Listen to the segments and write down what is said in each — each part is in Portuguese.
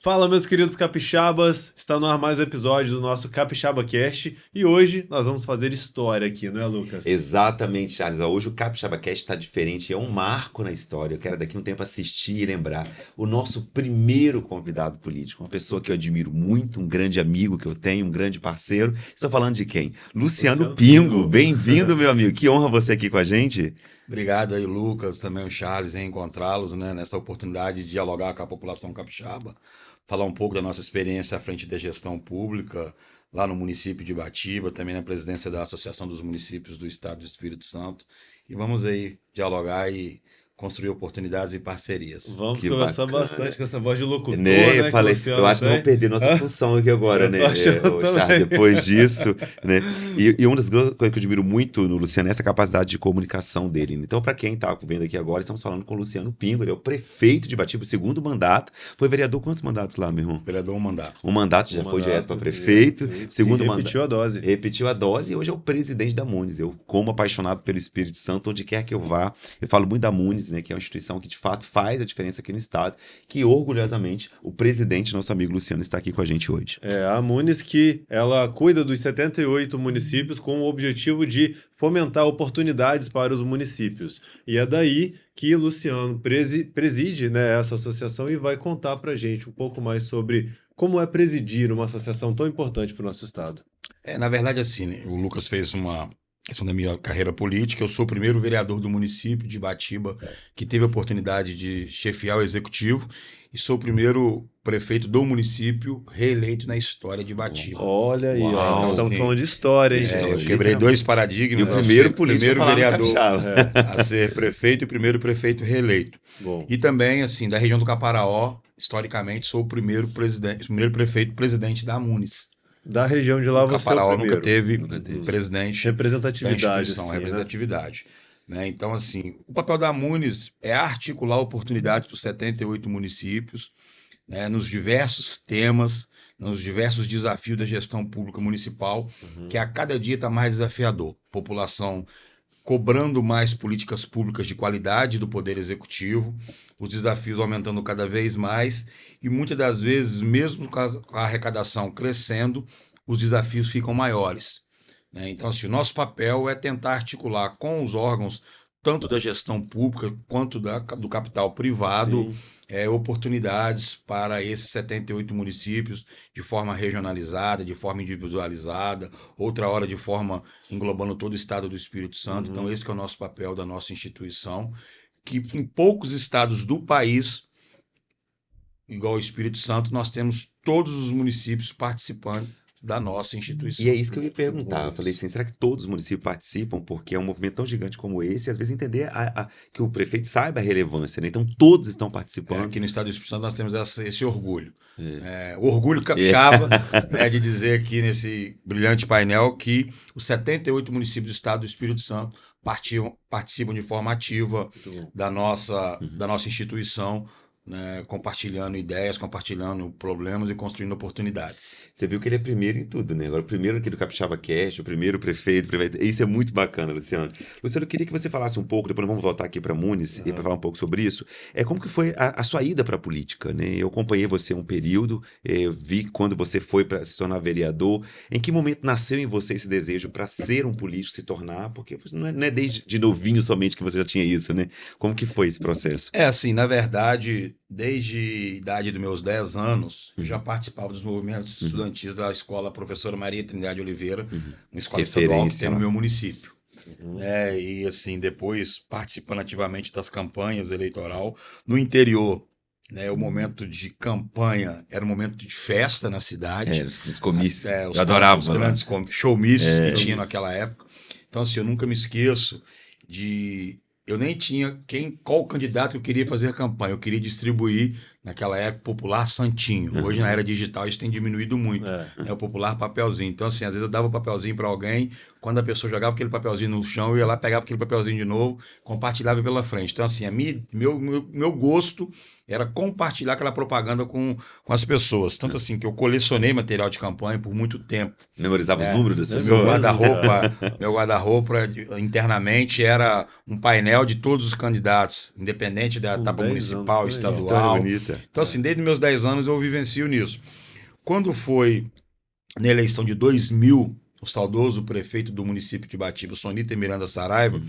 Fala, meus queridos capixabas, está no ar mais um episódio do nosso Capixaba Cast e hoje nós vamos fazer história aqui, não é, Lucas? Exatamente, Charles. Hoje o Capixaba Cast está diferente, é um marco na história. Eu quero daqui a um tempo assistir e lembrar o nosso primeiro convidado político, uma pessoa que eu admiro muito, um grande amigo que eu tenho, um grande parceiro. Estou falando de quem? Luciano Pingo. Bem-vindo, meu amigo. Que honra você aqui com a gente. Obrigado aí, Lucas, também o Charles, em encontrá-los, né, nessa oportunidade de dialogar com a população capixaba, falar um pouco da nossa experiência à frente da gestão pública, lá no município de Ibatiba, também na presidência da Associação dos Municípios do Estado do Espírito Santo. E vamos aí dialogar e construir oportunidades e parcerias. Vamos Que conversar bacana. bastante com essa voz de locutor, Né? né? Eu falei, que o Luciano eu acho que tem. vamos perder nossa função aqui agora, Eu né? tô achando Charles, também. depois disso, né? E uma das coisas que eu admiro muito no Luciano é essa capacidade de comunicação dele. Então, para quem tá vendo aqui agora, estamos falando com o Luciano Pingo, ele é o prefeito de Ibatiba, segundo mandato. Foi vereador quantos mandatos lá, meu irmão? Vereador, um mandato. Um mandato já Um foi mandato, direto para prefeito, segundo e mandato. repetiu a dose. Repetiu a dose e hoje é o presidente da Munis. Eu, como apaixonado pelo Espírito Santo, onde quer que eu vá, eu falo muito da Munis, né, que é uma instituição que de fato faz a diferença aqui no estado, que orgulhosamente o presidente, nosso amigo Luciano, está aqui com a gente hoje. A Munis que ela cuida dos 78 municípios com o objetivo de fomentar oportunidades para os municípios. E é daí que Luciano preside, né, essa associação e vai contar para a gente um pouco mais sobre como é presidir uma associação tão importante para o nosso estado. Na verdade, assim, né, o Lucas fez uma questão da minha carreira política. Eu sou o primeiro vereador do município de Ibatiba que teve a oportunidade de chefiar o executivo e sou o primeiro prefeito do município reeleito na história de Ibatiba. Olha aí, Uau, ó, estamos sim. falando de história, hein? Eu quebrei dois paradigmas. E o primeiro político primeiro a falar no vereador capixaba. a ser prefeito e o primeiro prefeito reeleito. Bom, E também, assim, da região do Caparaó, historicamente, sou o primeiro prefeito presidente da Munis. da região de lá O você é o Caparaó primeiro. nunca teve Nunca teve. presidente da Representatividade, instituição, assim, né? representatividade. Né? Então, assim, o papel da Munis é articular oportunidades para os 78 municípios, né, nos diversos temas, nos diversos desafios da gestão pública municipal, que a cada dia está mais desafiador. População cobrando mais políticas públicas de qualidade do Poder Executivo, os desafios aumentando cada vez mais e muitas das vezes, mesmo com a arrecadação crescendo, os desafios ficam maiores. Né? Então, assim, o nosso papel é tentar articular com os órgãos, tanto da gestão pública quanto do capital privado, Sim. oportunidades para esses 78 municípios de forma regionalizada, de forma individualizada, outra hora de forma englobando todo o estado do Espírito Santo. Então, esse que é o nosso papel da nossa instituição, que em poucos estados do país, igual o Espírito Santo, nós temos todos os municípios participando da nossa instituição. E é isso que eu ia perguntar. Eu falei assim, será que todos os municípios participam? Porque é um movimento tão gigante como esse, e às vezes entender que o prefeito saiba a relevância, né? Então todos estão participando. Aqui no estado do Espírito Santo nós temos esse orgulho. O orgulho capixaba, né, de dizer aqui nesse brilhante painel que os 78 municípios do estado do Espírito Santo participam de forma ativa da nossa instituição, né, compartilhando ideias, compartilhando problemas e construindo oportunidades. Você viu que ele é primeiro em tudo, né? Agora, o primeiro aqui do Capixaba Cast, o primeiro prefeito. Isso é muito bacana, Luciano. Luciano, eu queria que você falasse um pouco, depois nós vamos voltar aqui para Munis e para falar um pouco sobre isso. Como que foi a sua ida para a política, né? Eu acompanhei você um período, eu vi quando você foi para se tornar vereador. Em que momento nasceu em você esse desejo para ser um político, se tornar? Porque não é desde de novinho somente que você já tinha isso, né? Como que foi esse processo? Assim, na verdade, desde a idade dos meus 10 anos, eu já participava dos movimentos estudantis da escola Professora Maria Trindade Oliveira, uma escola estadual que tem no meu município. E assim, depois participando ativamente das campanhas eleitoral no interior. Né, o momento de campanha era um momento de festa na cidade. Os comícios. Os Eu adorava. Os grandes showmícios que tinha naquela época. Então, assim, eu nunca me esqueço de eu nem tinha qual candidato que eu queria fazer campanha. Eu queria distribuir, naquela época, Popular Santinho. Hoje, na era digital, isso tem diminuído muito. É o Popular papelzinho. Então, assim, às vezes eu dava o papelzinho para alguém, quando a pessoa jogava aquele papelzinho no chão, eu ia lá, pegava aquele papelzinho de novo, compartilhava pela frente. Então, assim, meu gosto era compartilhar aquela propaganda com as pessoas. Tanto assim, que eu colecionei material de campanha por muito tempo. Memorizava os números das Meu pessoas? guarda-roupa internamente era um painel de todos os candidatos, independente da Com etapa 10 municipal, anos, História estadual. bonita. Então, assim, desde meus 10 anos eu vivencio nisso. Quando foi na eleição de 2000, o saudoso prefeito do município de Batiba, Sonita Miranda Saraiva,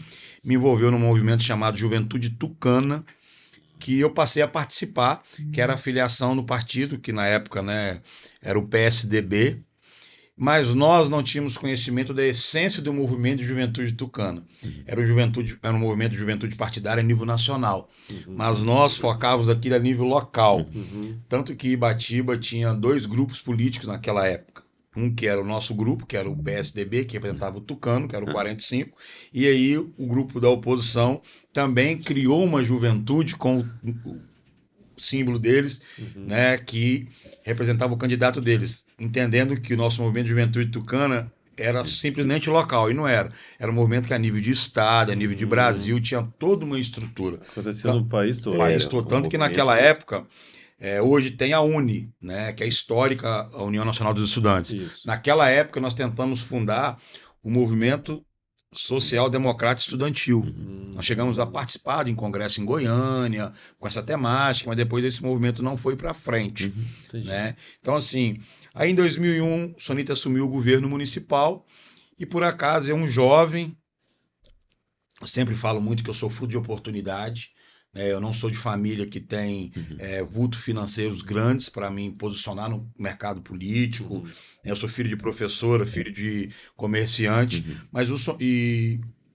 me envolveu num movimento chamado Juventude Tucana, que eu passei a participar, que era a filiação no partido, que na época, né, era o PSDB, mas nós não tínhamos conhecimento da essência do movimento de juventude tucana. Era um movimento de juventude partidária a nível nacional, mas nós focávamos aquilo a nível local. Tanto que Ibatiba tinha 2 grupos políticos naquela época. Um que era o nosso grupo, que era o PSDB, que representava o Tucano, que era o 45, e aí o grupo da oposição também criou uma juventude com o símbolo deles, né, que representava o candidato deles, entendendo que o nosso movimento de juventude tucana era simplesmente local, e não era. Era um movimento que a nível de estado, a nível de Brasil, tinha toda uma estrutura. Acontecia no país todo. Tanto que naquela época, hoje tem a UNE, né, que é histórica, a União Nacional dos Estudantes. Isso. Naquela época, nós tentamos fundar o movimento Social Democrata Estudantil. Nós chegamos a participar de um congresso em Goiânia com essa temática, mas depois esse movimento não foi para frente, né? Então, assim, aí em 2001, Sonita assumiu o governo municipal e, por acaso, é um jovem. Eu sempre falo muito que eu sou fruto de oportunidade. Eu não sou de família que tem vultos financeiros grandes para me posicionar no mercado político. Eu sou filho de professora, filho de comerciante, mas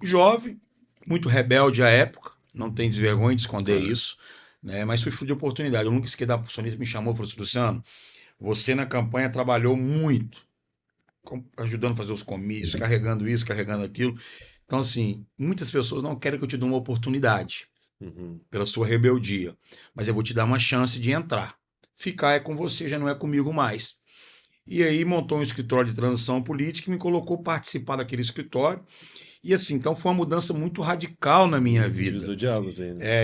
jovem, muito rebelde à época, não tem vergonha de esconder isso, né? Mas fui fruto de oportunidade. Eu nunca esqueci da Sonita me chamou e falou assim: Luciano, você na campanha trabalhou muito, ajudando a fazer os comícios, carregando isso, carregando aquilo. Então, assim, muitas pessoas não querem que eu te dê uma oportunidade. Pela sua rebeldia, mas eu vou te dar uma chance de entrar. Ficar é com você, já não é comigo mais. E aí montou um escritório de transição política e me colocou participar daquele escritório. E assim, então foi uma mudança muito radical na minha vida.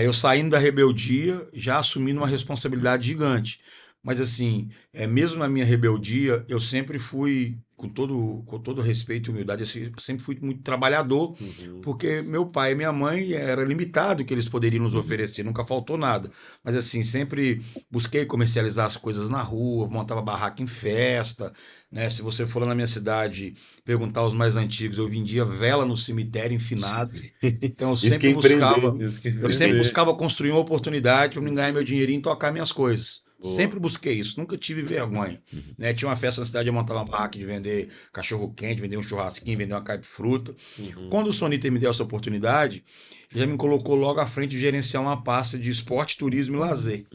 Eu saindo da rebeldia, já assumindo uma responsabilidade gigante. Mas assim, mesmo na minha rebeldia, eu sempre fui, com todo respeito e humildade, eu sempre fui muito trabalhador, porque meu pai e minha mãe era limitado o que eles poderiam nos oferecer, nunca faltou nada. Mas assim, sempre busquei comercializar as coisas na rua, montava barraca em festa, né? Se você for lá na minha cidade perguntar aos mais antigos, eu vendia vela no cemitério enfinado. Então eu sempre buscava construir uma oportunidade para me ganhar meu dinheirinho e tocar minhas coisas. Boa. Sempre busquei isso, nunca tive vergonha. Né? Tinha uma festa na cidade, eu montava uma barraca de vender cachorro quente, vender um churrasquinho, vender uma caipifruta. Quando o Sonita me deu essa oportunidade, ele já me colocou logo à frente de gerenciar uma pasta de esporte, turismo e lazer.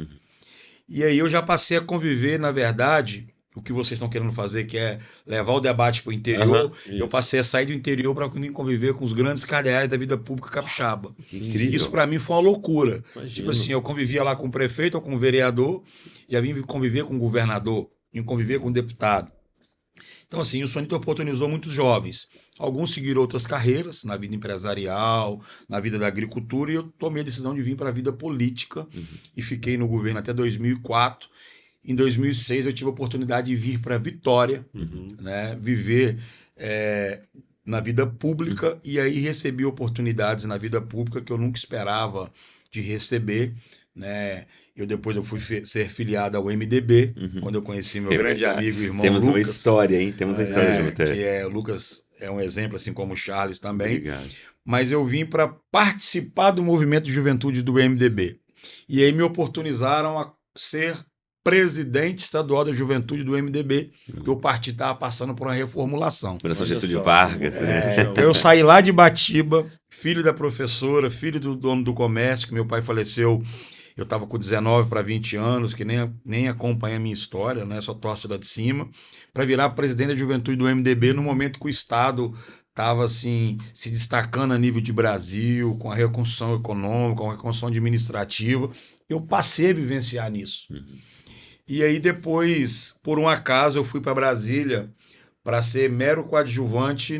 E aí eu já passei a conviver, na verdade, o que vocês estão querendo fazer, que é levar o debate para o interior. Eu passei a sair do interior para conviver com os grandes cardeais da vida pública capixaba. Que incrível. Isso para mim foi uma loucura. Tipo assim, eu convivia lá com o prefeito ou com o vereador, já vim conviver com o governador, vim conviver com o deputado. Então, assim, o Sonita oportunizou muitos jovens. Alguns seguiram outras carreiras, na vida empresarial, na vida da agricultura, e eu tomei a decisão de vir para a vida política e fiquei no governo até 2004. Em 2006, eu tive a oportunidade de vir para Vitória, né, viver na vida pública, e aí recebi oportunidades na vida pública que eu nunca esperava de receber. Né? Depois eu fui ser filiado ao MDB, quando eu conheci meu grande amigo e irmão Temos Lucas. Uma história, hein? Temos uma história junto. Que o Lucas é um exemplo, assim como o Charles também. Obrigado. Mas eu vim para participar do movimento de juventude do MDB. E aí me oportunizaram a ser presidente estadual da juventude do MDB, porque o partido estava passando por uma reformulação. Operação Getúlio Vargas. Então eu saí lá de Batiba, filho da professora, filho do dono do comércio, que meu pai faleceu, eu estava com 19 para 20 anos, que nem acompanha a minha história, né? Só torce lá de cima, para virar presidente da juventude do MDB no momento que o Estado estava assim, se destacando a nível de Brasil, com a reconstrução econômica, com a reconstrução administrativa. Eu passei a vivenciar nisso. E aí depois, por um acaso, eu fui para Brasília para ser mero coadjuvante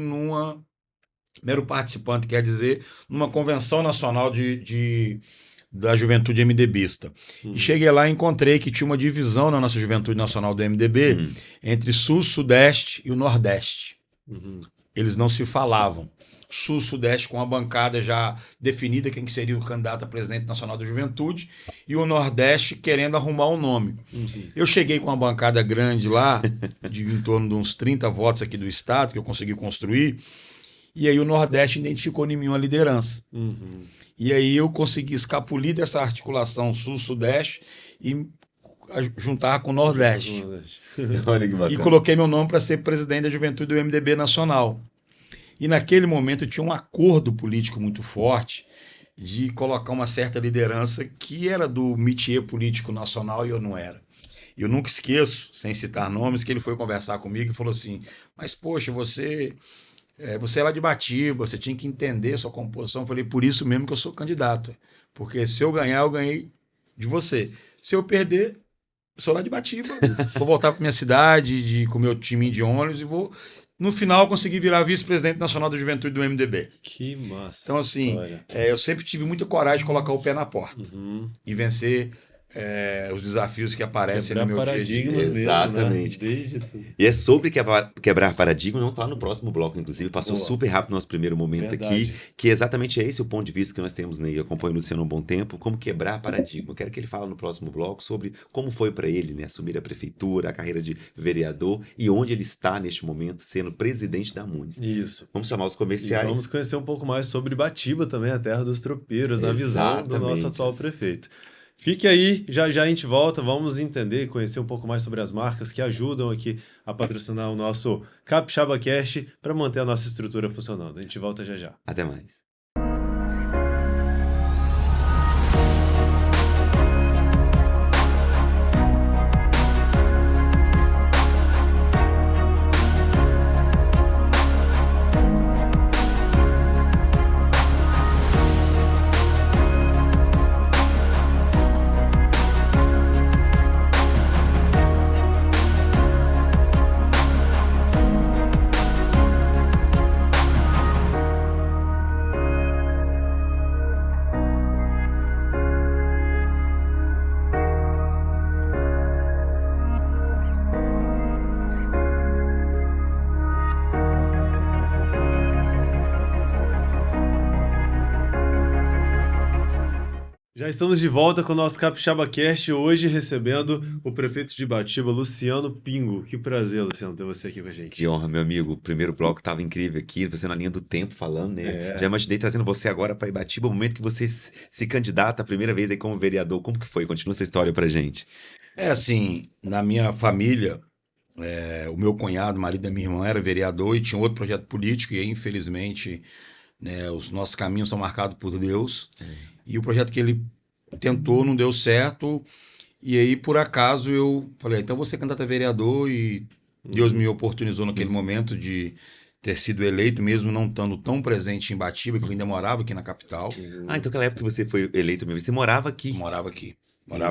mero participante, quer dizer, numa convenção nacional da juventude MDBista. E cheguei lá e encontrei que tinha uma divisão na nossa juventude nacional do MDB entre Sul, Sudeste e o Nordeste. Eles não se falavam. Sul, Sudeste com a bancada já definida quem que seria o candidato a presidente nacional da juventude e o Nordeste querendo arrumar um nome. Eu cheguei com uma bancada grande lá, em torno de uns 30 votos aqui do estado, que eu consegui construir, e aí o Nordeste identificou em mim uma liderança. E aí eu consegui escapulir dessa articulação Sul-Sudeste e juntar com o Nordeste. Olha que bacana. E coloquei meu nome para ser presidente da juventude do MDB nacional. E naquele momento tinha um acordo político muito forte de colocar uma certa liderança que era do métier político nacional e eu não era. Eu nunca esqueço, sem citar nomes, que ele foi conversar comigo e falou assim, mas poxa, você é lá de Batiba, você tinha que entender sua composição. Eu falei, por isso mesmo que eu sou candidato. Porque se eu ganhar, eu ganhei de você. Se eu perder, eu sou lá de Batiba. Vou voltar para minha cidade, com o meu time de ônibus e vou... No final, consegui virar vice-presidente nacional da juventude do MDB. Que massa. Então, assim, eu sempre tive muita coragem de colocar o pé na porta e vencer os desafios que aparecem no meu dia a dia. Exatamente. Desde tudo. E é sobre quebrar paradigmas, vamos falar no próximo bloco, inclusive. Passou super rápido o nosso primeiro momento aqui, que exatamente é esse o ponto de vista que nós temos, né? Eu acompanho o Luciano há um bom tempo, como quebrar paradigma. Eu quero que ele fale no próximo bloco sobre como foi para ele, né? Assumir a prefeitura, a carreira de vereador e onde ele está neste momento sendo presidente da Munis. Isso. Vamos chamar os comerciais. E vamos conhecer um pouco mais sobre Batiba também, a terra dos tropeiros, na visão do nosso atual prefeito. Fique aí, já já a gente volta, vamos entender e conhecer um pouco mais sobre as marcas que ajudam aqui a patrocinar o nosso Capixaba Cast para manter a nossa estrutura funcionando. A gente volta já já. Até mais. Já estamos de volta com o nosso Capixaba Cast, hoje recebendo o prefeito de Batiba, Luciano Pingo. Que prazer, Luciano, ter você aqui com a gente. Que honra, meu amigo. O primeiro bloco estava incrível aqui, você na linha do tempo falando, né? Já imaginei trazendo você agora para Ibatiba, o momento que você se candidata a primeira vez aí como vereador. Como que foi? Continua essa história pra gente. Assim, na minha família, o meu cunhado, marido da minha irmã, era vereador e tinha outro projeto político e aí, infelizmente, né, os nossos caminhos são marcados por Deus. E o projeto que ele tentou não deu certo. E aí, por acaso, eu falei, então vou ser candidato a vereador e Deus me oportunizou naquele momento de ter sido eleito, mesmo não estando tão presente em Batiba, que eu ainda morava aqui na capital. Ah, então aquela época que você foi eleito mesmo, você morava aqui? Morava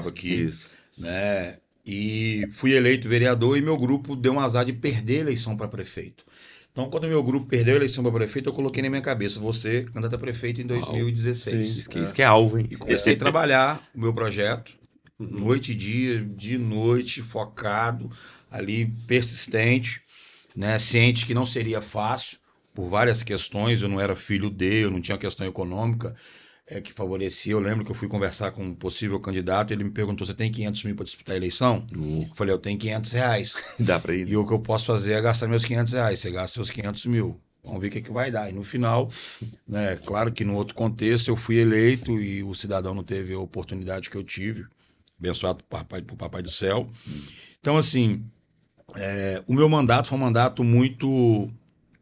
aqui. Isso. Né? E fui eleito vereador e meu grupo deu um azar de perder a eleição para prefeito. Então, quando o meu grupo perdeu a eleição para prefeito, eu coloquei na minha cabeça, vou ser candidato a prefeito em 2016. Isso que é alvo, hein? E comecei a trabalhar o meu projeto, noite e dia, de noite, focado, ali, persistente, né? Ciente que não seria fácil, por várias questões, eu não era filho dele, eu não tinha questão econômica que favorecia. Eu lembro que eu fui conversar com um possível candidato, ele me perguntou, você tem 500 mil para disputar a eleição? Eu falei, eu tenho 500 reais. Dá para ir. E o que eu posso fazer é gastar meus 500 reais, você gasta seus 500 mil. Vamos ver o que vai dar. E no final, né, claro que no outro contexto, eu fui eleito e o cidadão não teve a oportunidade que eu tive, abençoado por Papai do Céu. Então, assim, o meu mandato foi um mandato muito,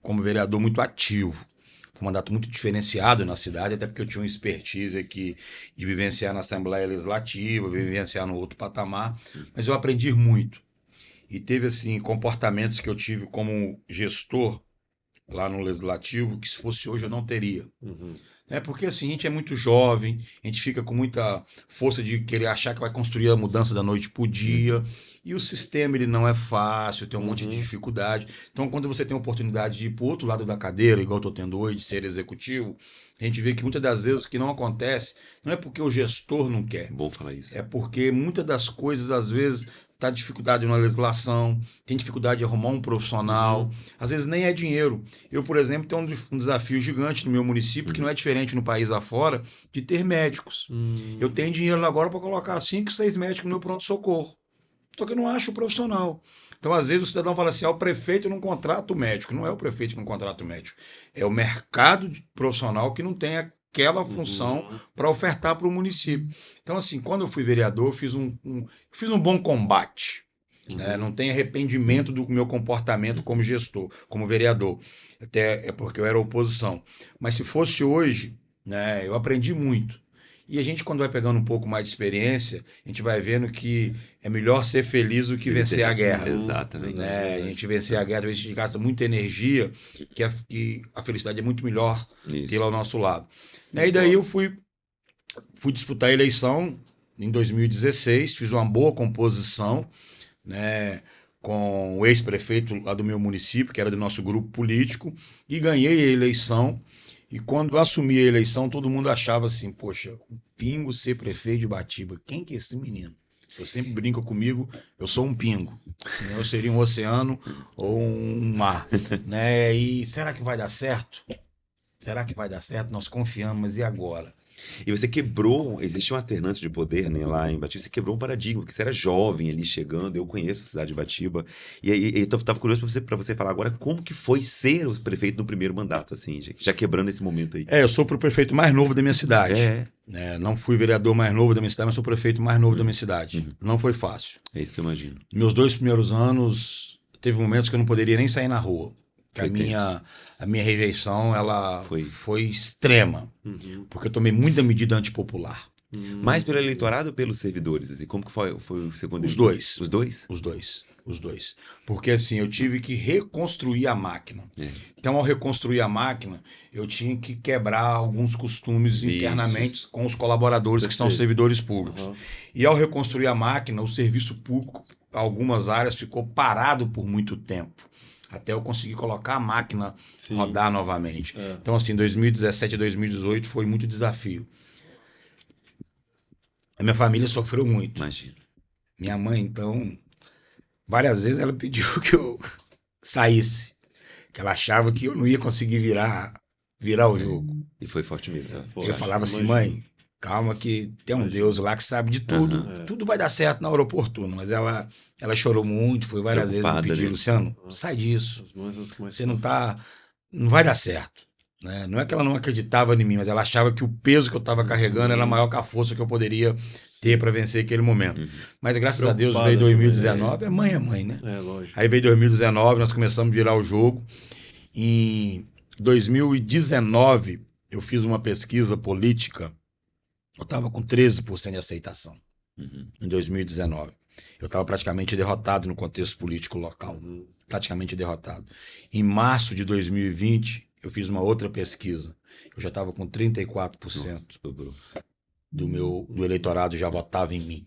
como vereador, muito ativo. Foi um mandato muito diferenciado na cidade, até porque eu tinha uma expertise aqui de vivenciar na Assembleia Legislativa, vivenciar no outro patamar, mas eu aprendi muito. E teve, assim, comportamentos que eu tive como gestor lá no Legislativo, que se fosse hoje eu não teria. Uhum. Porque assim, a gente é muito jovem, a gente fica com muita força de querer achar que vai construir a mudança da noite pro dia, e o sistema ele não é fácil, tem um monte de dificuldade. Então, quando você tem a oportunidade de ir pro outro lado da cadeira, igual eu estou tendo hoje, de ser executivo, a gente vê que muitas das vezes o que não acontece não é porque o gestor não quer, Bom falar isso. é porque muitas das coisas, às vezes, tá dificuldade na legislação, tem dificuldade de arrumar um profissional, às vezes nem é dinheiro. Eu, por exemplo, tenho um desafio gigante no meu município, que não é diferente no país afora, de ter médicos. Eu tenho dinheiro agora para colocar 5, 6 médicos no meu pronto-socorro. Só que eu não acho o profissional. Então, às vezes, o cidadão fala assim: o prefeito não contrata o médico. Não é o prefeito que não contrata o médico. É o mercado profissional que não tem aquela função para ofertar para o município. Então, assim, quando eu fui vereador, eu fiz um bom combate. Né? Não tem arrependimento do meu comportamento como gestor, como vereador. Até é porque eu era oposição. Mas se fosse hoje, né, eu aprendi muito. E a gente, quando vai pegando um pouco mais de experiência, a gente vai vendo que é melhor ser feliz do que vencer a guerra. Exatamente. Né? A gente vencer a guerra, a gente gasta muita energia, que a felicidade é muito melhor tê-la ao nosso lado. Né? E daí eu fui disputar a eleição em 2016, fiz uma boa composição, né, com o ex-prefeito lá do meu município, que era do nosso grupo político, e ganhei a eleição. E quando eu assumi a eleição, todo mundo achava assim: poxa, o Pingo ser prefeito de Batiba, quem que é esse menino? Eu sempre brinco comigo, eu sou um pingo. Senão eu seria um oceano ou um mar. Né? E será que vai dar certo? Será que vai dar certo? Nós confiamos, mas e agora? E você quebrou, existia uma alternância de poder, né, lá em Batiba, você quebrou um paradigma, porque você era jovem ali chegando, eu conheço a cidade de Batiba, e aí eu tava curioso pra você falar agora como que foi ser o prefeito no primeiro mandato, assim, já quebrando esse momento aí. Eu sou o prefeito mais novo da minha cidade. Não fui vereador mais novo da minha cidade, mas sou o prefeito mais novo da minha cidade. Não foi fácil. É isso que eu imagino. Meus 2 primeiros anos, teve momentos que eu não poderia nem sair na rua. A minha rejeição ela foi extrema, porque eu tomei muita medida antipopular. Mais pelo eleitorado ou pelos servidores? Assim? Como que foi o segundo? Os dois. Os dois? Os dois. Porque assim, eu tive que reconstruir a máquina. Então, ao reconstruir a máquina, eu tinha que quebrar alguns costumes internamente com os colaboradores que são servidores públicos. E ao reconstruir a máquina, o serviço público, algumas áreas, ficou parado por muito tempo, até eu conseguir colocar a máquina rodar novamente. Então, assim, 2017 e 2018 foi muito desafio. A minha família sofreu muito. Imagino. Minha mãe, então, várias vezes ela pediu que eu saísse, que ela achava que eu não ia conseguir virar o jogo. E foi forte mesmo. Tá? Eu falava assim: mãe, calma que tem um Deus lá que sabe de tudo. Tudo vai dar certo na hora oportuna. Mas ela chorou muito, foi várias vezes me pedir: Luciano, sai disso. Você não vai dar certo. Né? Não é que ela não acreditava em mim, mas ela achava que o peso que eu estava carregando era maior que a força que eu poderia ter para vencer aquele momento. Mas graças a Deus veio 2019. Mãe é mãe, né? Lógico. Aí veio 2019, nós começamos a virar o jogo. Em 2019, eu fiz uma pesquisa política. Eu estava com 13% de aceitação em 2019. Eu estava praticamente derrotado no contexto político local. Praticamente derrotado. Em março de 2020, eu fiz uma outra pesquisa. Eu já estava com 34% do eleitorado já votava em mim.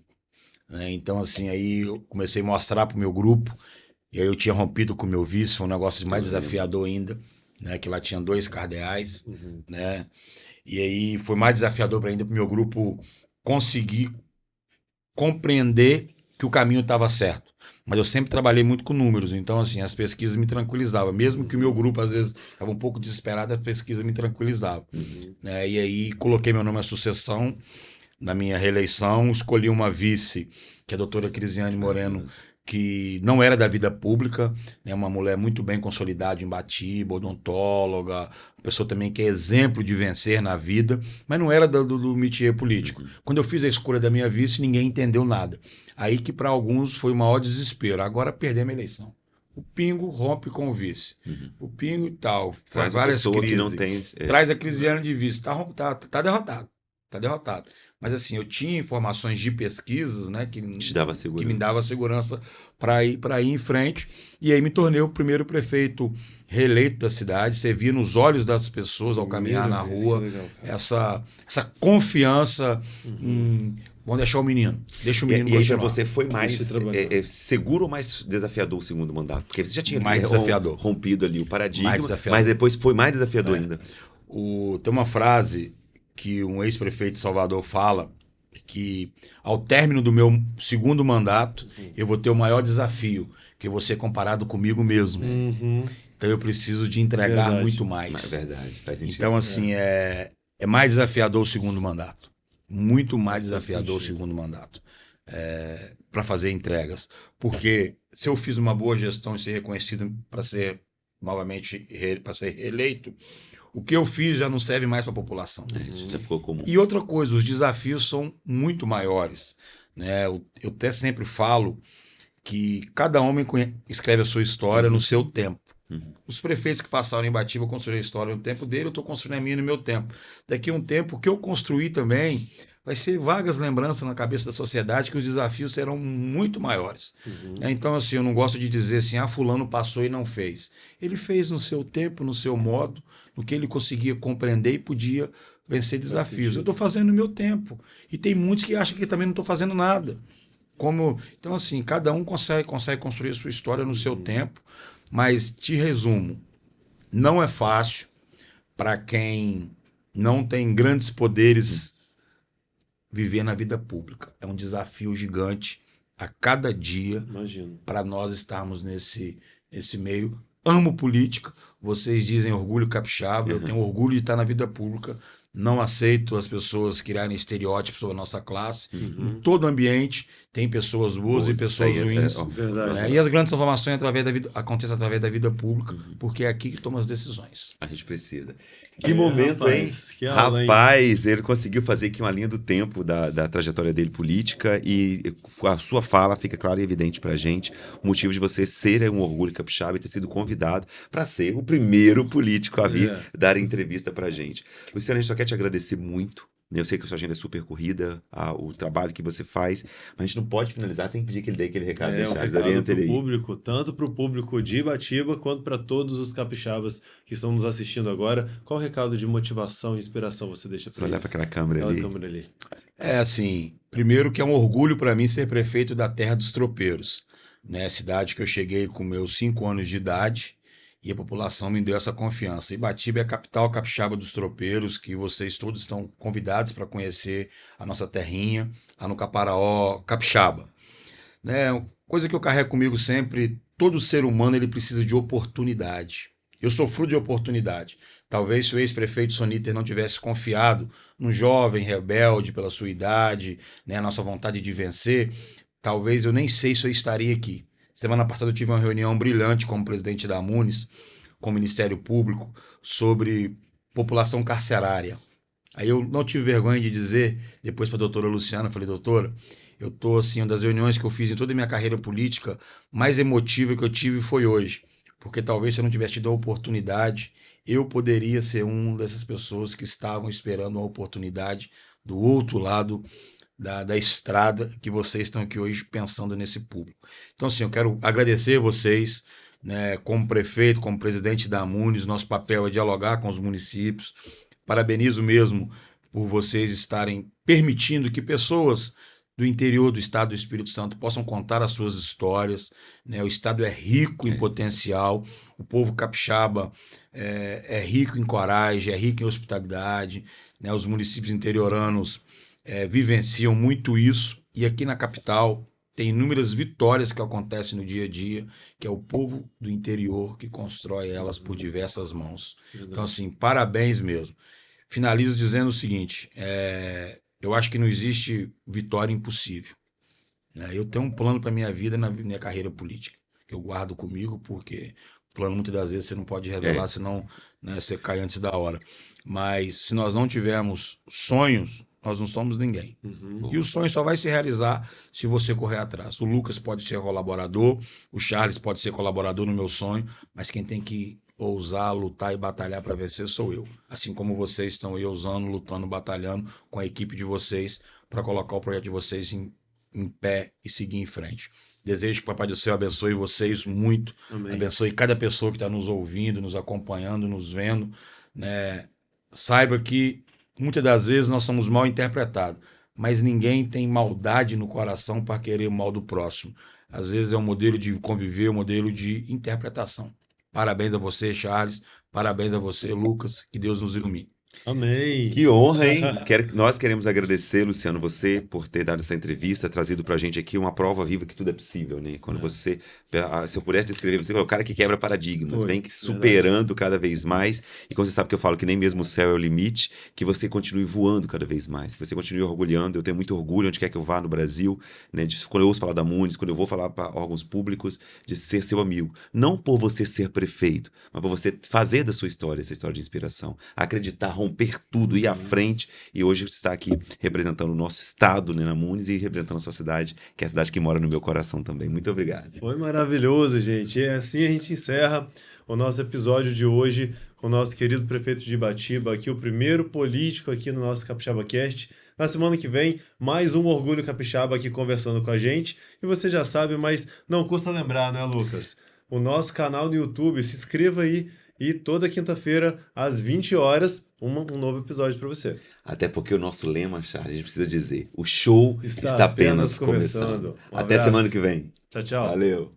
Então, assim, aí eu comecei a mostrar para o meu grupo. E aí eu tinha rompido com o meu vice, foi um negócio mais desafiador ainda, né? Que lá tinha 2 cardeais, né? E aí foi mais desafiador ainda para o meu grupo conseguir compreender que o caminho estava certo. Mas eu sempre trabalhei muito com números, então assim, as pesquisas me tranquilizavam. Mesmo que o meu grupo às vezes estava um pouco desesperado, a pesquisa me tranquilizava. Né? E aí coloquei meu nome à sucessão na minha reeleição, escolhi uma vice, que é a doutora Crisiane Moreno, que não era da vida pública, né? Uma mulher muito bem consolidada em Batiba, odontóloga, uma pessoa também que é exemplo de vencer na vida, mas não era do métier político. Quando eu fiz a escolha da minha vice, ninguém entendeu nada. Aí que para alguns foi o maior desespero. Agora perdemos a eleição. O Pingo rompe com o vice. O Pingo e tal. Traz várias pessoa crises. Que não tem... Traz a Crisiane de vice. Tá derrotado. tá derrotado. Mas assim, eu tinha informações de pesquisas, né, que Te dava segurança. me dava segurança para ir em frente. E aí me tornei o primeiro prefeito reeleito da cidade. Você via nos olhos das pessoas ao caminhar na Primeira vez, rua que legal, cara. essa confiança em vamos deixar o menino. Deixa o menino E aí pra continuar. você foi Deixa mais ele trabalhar. seguro ou mais desafiador o segundo mandato? Porque você já tinha Mais desafiador. rompido ali o paradigma, Mais desafiador. mas depois foi mais desafiador ainda. Tem uma frase que um ex-prefeito de Salvador fala que ao término do meu segundo mandato eu vou ter o maior desafio, que eu vou ser comparado comigo mesmo. Então eu preciso de entregar Verdade. muito É mais. verdade, faz sentido. Então assim, é mais desafiador o segundo mandato. Muito mais desafiador o sentido. segundo mandato. Para fazer entregas. Porque se eu fiz uma boa gestão e ser reconhecido para ser novamente para ser reeleito, o que eu fiz já não serve mais para a população. Já ficou comum. E outra coisa, os desafios são muito maiores. Né? Eu até sempre falo que cada homem escreve a sua história no seu tempo. Os prefeitos que passaram em Batiba construíram a história no tempo dele, eu estou construindo a minha no meu tempo. Daqui a um tempo, o que eu construí também vai ser vagas lembranças na cabeça da sociedade que os desafios serão muito maiores. Então, assim, eu não gosto de dizer assim, fulano passou e não fez. Ele fez no seu tempo, no seu modo, no que ele conseguia compreender e podia vencer desafios. Eu estou fazendo no meu tempo. E tem muitos que acham que também não estou fazendo nada. Então, assim, cada um consegue construir a sua história no seu tempo, mas te resumo, não é fácil para quem não tem grandes poderes viver na vida pública. É um desafio gigante a cada dia para nós estarmos nesse meio. Amo política, vocês dizem orgulho capixaba, eu tenho orgulho de estar na vida pública, não aceito as pessoas criarem estereótipos sobre a nossa classe. Em todo ambiente tem pessoas boas e pessoas ruins. Né? E as grandes transformações acontecem através da vida pública, porque é aqui que toma as decisões. A gente precisa. Que momento, rapaz, hein? que aula, hein? Rapaz, ele conseguiu fazer aqui uma linha do tempo da trajetória dele política e a sua fala fica clara e evidente pra gente o motivo de você ser um orgulho capixaba e ter sido convidado para ser o primeiro político a vir dar entrevista pra gente. Luciano, a gente só quer te agradecer muito. Eu sei que a sua agenda é super corrida, o trabalho que você faz, mas a gente não pode finalizar, tem que pedir que ele dê aquele recado Um deixado. recado pro público, tanto para o público de Ibatiba, quanto para todos os capixabas que estão nos assistindo agora. Qual recado de motivação e inspiração você deixa para eles? Olhar para aquela câmera ali. É assim, primeiro que é um orgulho para mim ser prefeito da Terra dos Tropeiros, né? Cidade que eu cheguei com meus 5 anos de idade, e a população me deu essa confiança. Ibatiba é a capital capixaba dos tropeiros, que vocês todos estão convidados para conhecer a nossa terrinha, lá no Caparaó Capixaba. Né? Coisa que eu carrego comigo sempre, todo ser humano ele precisa de oportunidade. Eu sou fruto de oportunidade. Talvez se o ex-prefeito Soniter não tivesse confiado num jovem rebelde pela sua idade, né, a nossa vontade de vencer, talvez eu nem sei se eu estaria aqui. Semana passada eu tive uma reunião brilhante como presidente da Munis, com o Ministério Público, sobre população carcerária. Aí eu não tive vergonha de dizer, depois para a doutora Luciana, falei, doutora, eu estou assim, uma das reuniões que eu fiz em toda a minha carreira política, mais emotiva que eu tive foi hoje. Porque talvez se eu não tivesse tido a oportunidade, eu poderia ser uma dessas pessoas que estavam esperando uma oportunidade do outro lado da estrada que vocês estão aqui hoje pensando nesse público. Então, assim, eu quero agradecer vocês, né, como prefeito, como presidente da Munis, nosso papel é dialogar com os municípios. Parabenizo mesmo por vocês estarem permitindo que pessoas do interior do estado do Espírito Santo possam contar as suas histórias. Né? O estado é rico em potencial, o povo capixaba é rico em coragem, é rico em hospitalidade, né? Os municípios interioranos vivenciam muito isso, e aqui na capital tem inúmeras vitórias que acontecem no dia a dia, que é o povo do interior que constrói elas por diversas mãos. Então, assim, parabéns mesmo. Finalizo dizendo o seguinte, eu acho que não existe vitória impossível. Né? Eu tenho um plano para minha vida na minha carreira política, que eu guardo comigo, porque o plano muitas das vezes você não pode revelar, senão, né, você cai antes da hora. Mas se nós não tivermos sonhos, nós não somos ninguém. E o sonho só vai se realizar se você correr atrás. O Lucas pode ser colaborador, o Charles pode ser colaborador no meu sonho, mas quem tem que ousar, lutar e batalhar para vencer sou eu. Assim como vocês estão aí ousando, lutando, batalhando com a equipe de vocês para colocar o projeto de vocês em pé e seguir em frente. Desejo que o Papai do Céu abençoe vocês muito, Amém. abençoe cada pessoa que está nos ouvindo, nos acompanhando, nos vendo, né? Saiba que muitas das vezes nós somos mal interpretados, mas ninguém tem maldade no coração para querer o mal do próximo. Às vezes é um modelo de conviver, um modelo de interpretação. Parabéns a você, Charles. Parabéns a você, Lucas. Que Deus nos ilumine. Amém. Que honra, hein? Nós queremos agradecer, Luciano, você por ter dado essa entrevista, trazido pra gente aqui uma prova viva que tudo é possível, né? Quando você, se eu pudesse descrever, você é o cara que quebra paradigmas, Foi, vem superando cada vez mais, e quando você sabe que eu falo que nem mesmo o céu é o limite, que você continue voando cada vez mais, que você continue orgulhando. Eu tenho muito orgulho onde quer que eu vá no Brasil, né? Quando eu ouço falar da Muniz, quando eu vou falar para órgãos públicos, de ser seu amigo. Não por você ser prefeito, mas por você fazer da sua história essa história de inspiração, acreditar, romper tudo, ir à frente, e hoje está aqui representando o nosso estado, né, na Muniz, e representando a sua cidade, que é a cidade que mora no meu coração também. Muito obrigado. Foi maravilhoso, gente. E assim a gente encerra o nosso episódio de hoje com o nosso querido prefeito de Ibatiba, aqui o primeiro político aqui no nosso Capixaba Cast. Na semana que vem, mais um Orgulho Capixaba aqui conversando com a gente. E você já sabe, mas não custa lembrar, né, Lucas? O nosso canal no YouTube, se inscreva aí. E toda quinta-feira, às 20 horas, um novo episódio para você. Até porque o nosso lema, Charles, a gente precisa dizer, o show está apenas começando. Um Até abraço. semana que vem. Tchau, tchau. Valeu.